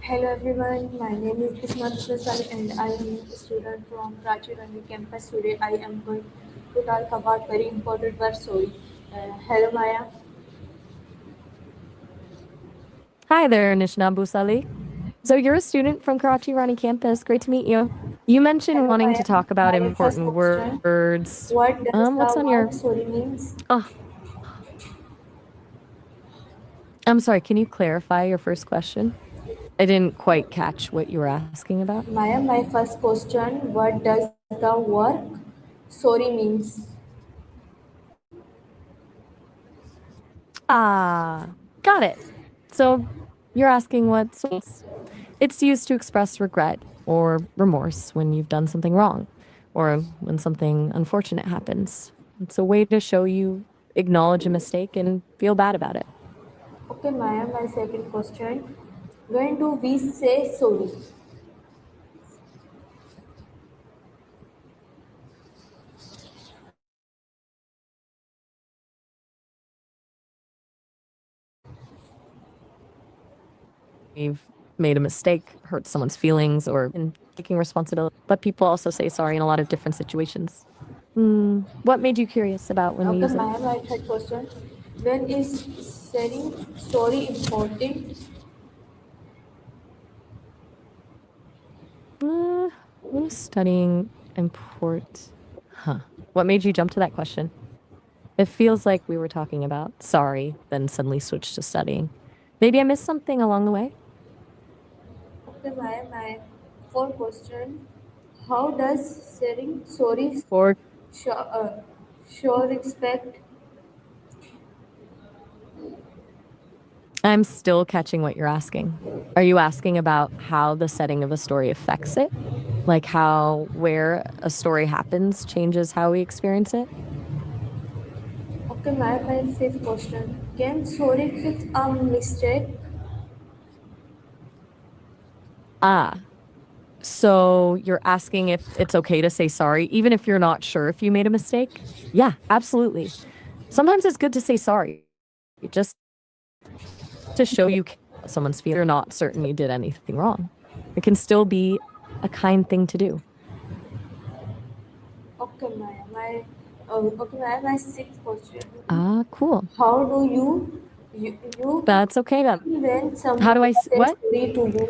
Hello everyone, my name is Bisma Businesswali and I am a student from Rani campus. Today I am going to talk about very important word sorry. Hello Maya. Hi there, Nishna Busali. So you're a student from Karachi Rani campus. Great to meet you. You mentioned Hello wanting Maya. to talk about My first important question. words. What does What's the on your? word sorry means? Oh, I'm sorry. Can you clarify your first question? I didn't quite catch what you were asking about. Maya, my first question. What does the word sorry means? Ah, got it. So you're asking what means. It's used to express regret or remorse when you've done something wrong or when something unfortunate happens. It's a way to show you acknowledge a mistake and feel bad about it. Okay Maya, my second question. When do we say sorry? We've made a mistake, hurt someone's feelings, or in taking responsibility. But people also say sorry in a lot of different situations. What made you curious about when we Okay use it? Maya, my third question. When is saying sorry important? Uh, when is studying import? Huh. What made you jump to that question? It feels like we were talking about sorry, then suddenly switched to studying. Maybe I missed something along the way? Okay Maya, my fourth question. How does saying sorry Or show, show respect? I'm still catching what you're asking. Are you asking about how the setting of a story affects it? Like how where a story happens changes how we experience it? Okay Maya, my fifth question. Can sorry fix a mistake? Ah, so you're asking if it's okay to say sorry, even if you're not sure if you made a mistake? Yeah, absolutely. Sometimes it's good to say sorry, just to show you care about someone's feelings. You're not certain you did anything wrong. It can still be a kind thing to do. Okay Maya, okay Maya, my sixth question. Ah, cool. How do you That's okay then. when How someone do says what? sorry to you?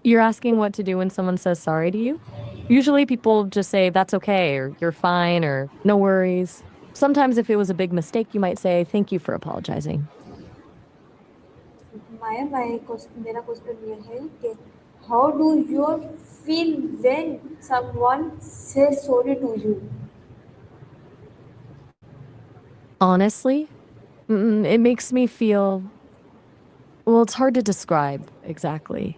You're asking what to do when someone says sorry to you? Usually people just say, that's okay, or you're fine, or no worries. Sometimes if it was a big mistake, you might say, thank you for apologizing. मेरा question ये है कि how do you feel when someone says sorry to you? Honestly, it makes me feel, well, it's hard to describe exactly.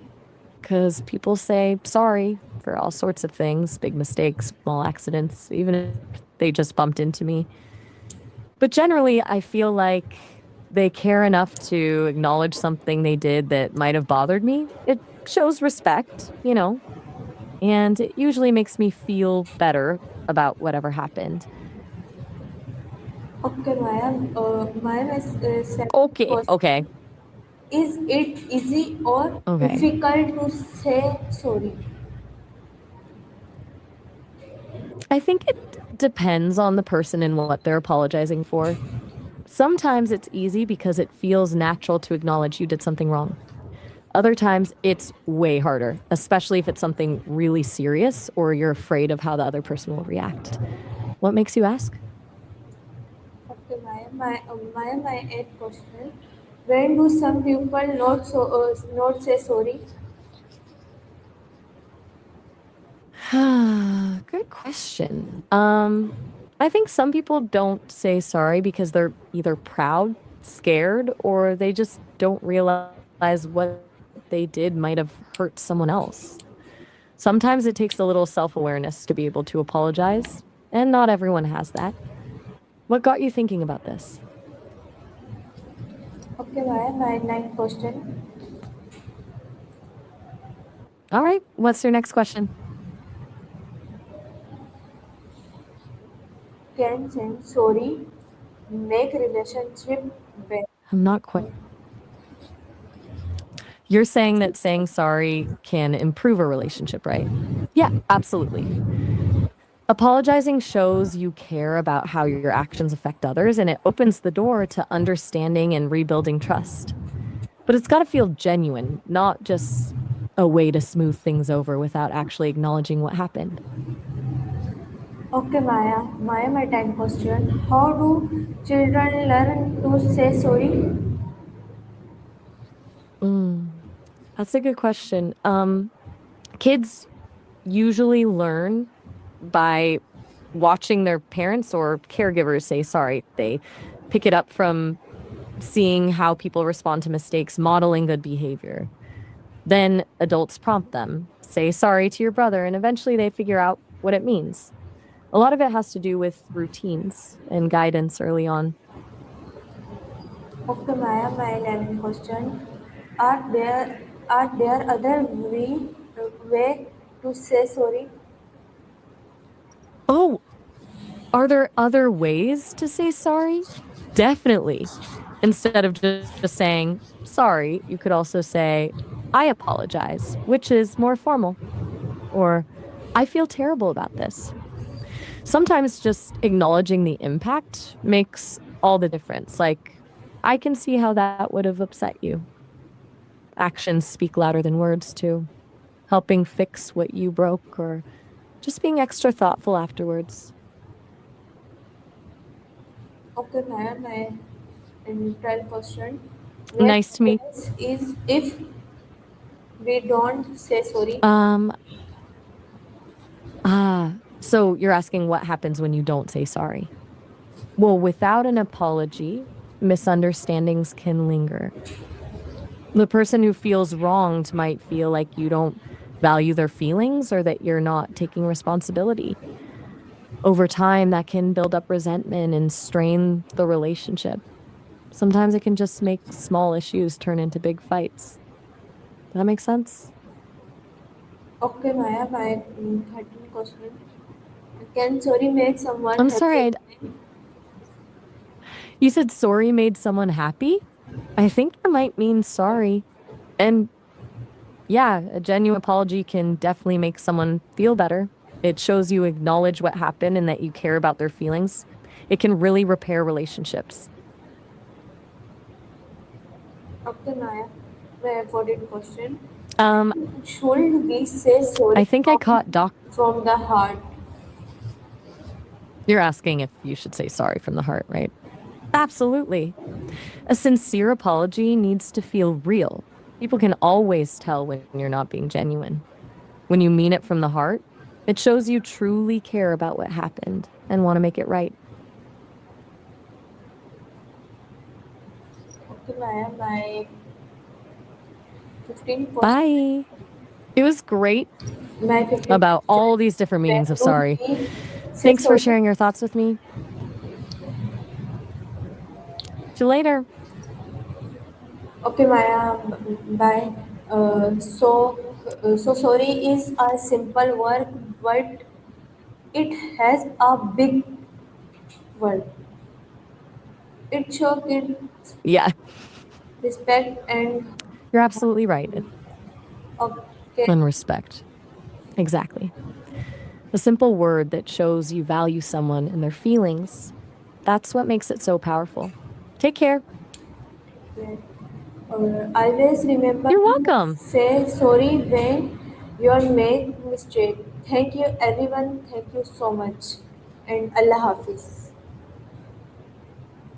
Because people say sorry for all sorts of things, big mistakes, small accidents, even if they just bumped into me. But generally, I feel like they care enough to acknowledge something they did that might have bothered me. It shows respect, and it usually makes me feel better about whatever happened. Okay, my second Okay, question: okay, is it easy or okay. difficult to say sorry? I think it depends on the person and what they're apologizing for. Sometimes it's easy because it feels natural to acknowledge you did something wrong. Other times it's way harder, especially if it's something really serious or you're afraid of how the other person will react. What makes you ask? Okay, my eighth question: when do some people not say sorry? Good question. I think some people don't say sorry because they're either proud, scared, or they just don't realize what they did might have hurt someone else. Sometimes it takes a little self awareness to be able to apologize, and not everyone has that. What got you thinking about this? Okay, my ninth question: All right, what's your next question? can saying sorry make relationship better? I'm not quite. You're saying that saying sorry can improve a relationship, right? Yeah, absolutely. Apologizing shows you care about how your actions affect others, and it opens the door to understanding and rebuilding trust. But it's got to feel genuine, not just a way to smooth things over without actually acknowledging what happened. Okay, Maya. Maya, my time question. How do children learn to say sorry? Mm, that's a good question. Kids usually learn by watching their parents or caregivers say sorry. They pick it up from seeing how people respond to mistakes, modeling good behavior. Then adults prompt them, say sorry to your brother, and eventually they figure out what it means. A lot of it has to do with routines and guidance early on. Okay, Maya, my 11th question. Are there other way to say sorry? Oh, are there other ways to say sorry? Definitely. Instead of just saying sorry, you could also say, I apologize, which is more formal, or I feel terrible about this. Sometimes just acknowledging the impact makes all the difference. Like, I can see how that would have upset you. Actions speak louder than words, too. Helping fix what you broke or just being extra thoughtful afterwards. Okay, Maya, my 12th question. What Nice to meet. happens is if we don't say sorry? Um, so you're asking what happens when you don't say sorry? Well, without an apology, misunderstandings can linger. The person who feels wronged might feel like you don't value their feelings or that you're not taking responsibility. Over time, that can build up resentment and strain the relationship. Sometimes it can just make small issues turn into big fights. Does that make sense? Okay, Maya, my 13th question. Can sorry make someone I'm happy sorry. again? You said sorry made someone happy? I think that might mean sorry. And yeah, a genuine apology can definitely make someone feel better. It shows you acknowledge what happened and that you care about their feelings. It can really repair relationships. Okay, Maya, my 14th question. Um, Should we say I sorry think I caught Doc. from the heart? You're asking if you should say sorry from the heart, right? Absolutely. A sincere apology needs to feel real. People can always tell when you're not being genuine. When you mean it from the heart, it shows you truly care about what happened and want to make it right. Okay, Maya, my 15th question. Bye. It was great My 15th about question. all these different When meanings of do sorry. we say Thanks for sorry? sharing your thoughts with me. See you later. Okay, Maya, bye. So sorry is a simple word, but it has a big word. It shows its Yeah, respect and you're absolutely right. okay. And respect. Exactly. A simple word that shows you value someone and their feelings. That's what makes it so powerful. Take care. Always remember You're to welcome. say sorry when you make mistake. Thank you everyone. Thank you so much. And Allah Hafiz.